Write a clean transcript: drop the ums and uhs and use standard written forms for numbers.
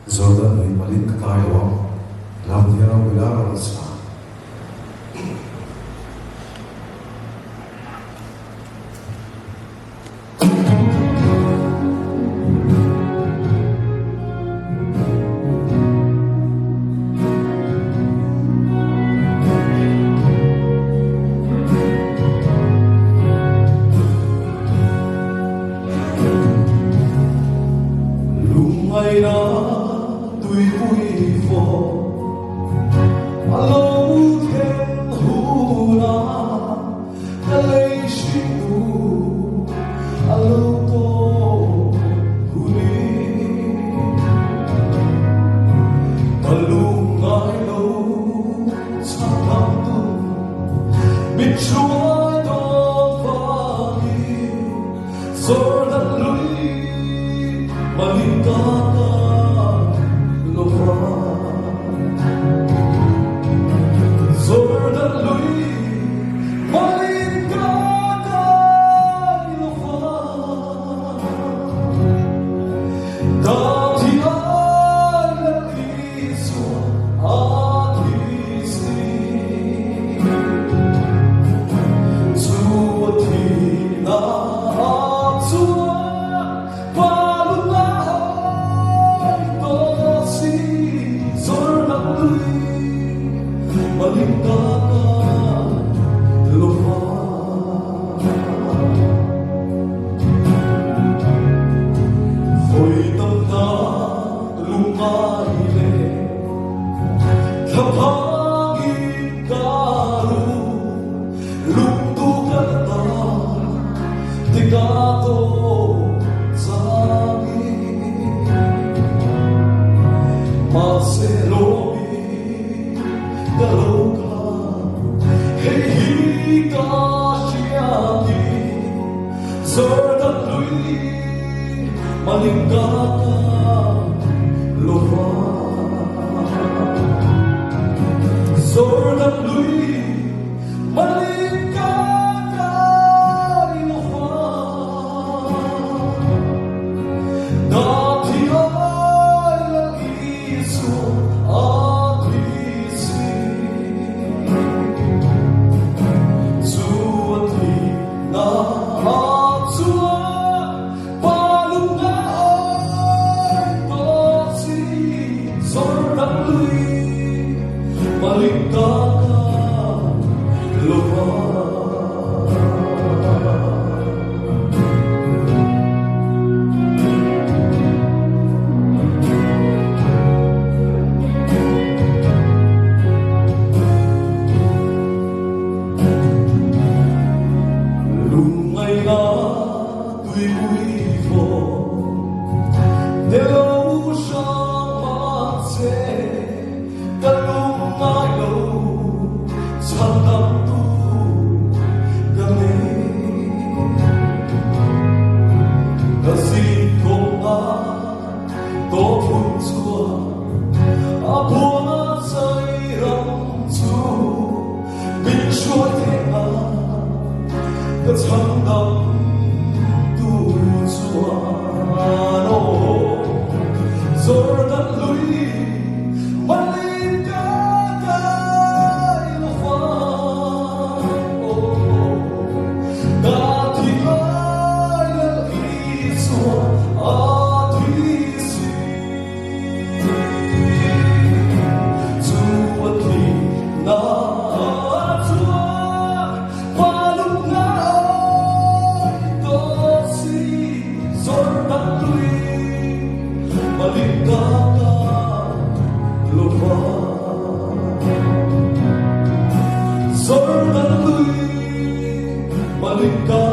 Jordan ni malin katayo lam dia bilara rasa lungai na tui vui phò alo thiên hu na ta lấy xin tu alo to hu ni ta lungai lo sa tam tu biết chúa đó vagi rồi đặt lối Malintaka lofa Zorda lui Malintaka lofa Dati ay lakiso at isli Suwati na at suwa Malintaka lofa Foi tâm ta lumai le Kapagi karu Lumtu kata Tikato sagi Maselobi Garoka Hei kashiati Zorda lui Malingaka lofa Zorda lui Malingaka lofa Dati ay lagiso at isi Suwati na at suwa Palong na ay tosi Zorda lui Malintaka lofa Lungai na tui vui phò Để lâu sang mặt xe Ta lungai lâu Sang tâm tu Gần đi Ta xin công an Có phun chua A bùa rơi rộng chu Bình chúa thế an Cái thằng đâm tu chua nô Rồi đặt lối Malintaka lofa Dati ay lakiso at isi Suwati na at suwa Palong na ay tosi Zorda lui Malintaka lofa Zorda lui Malintaka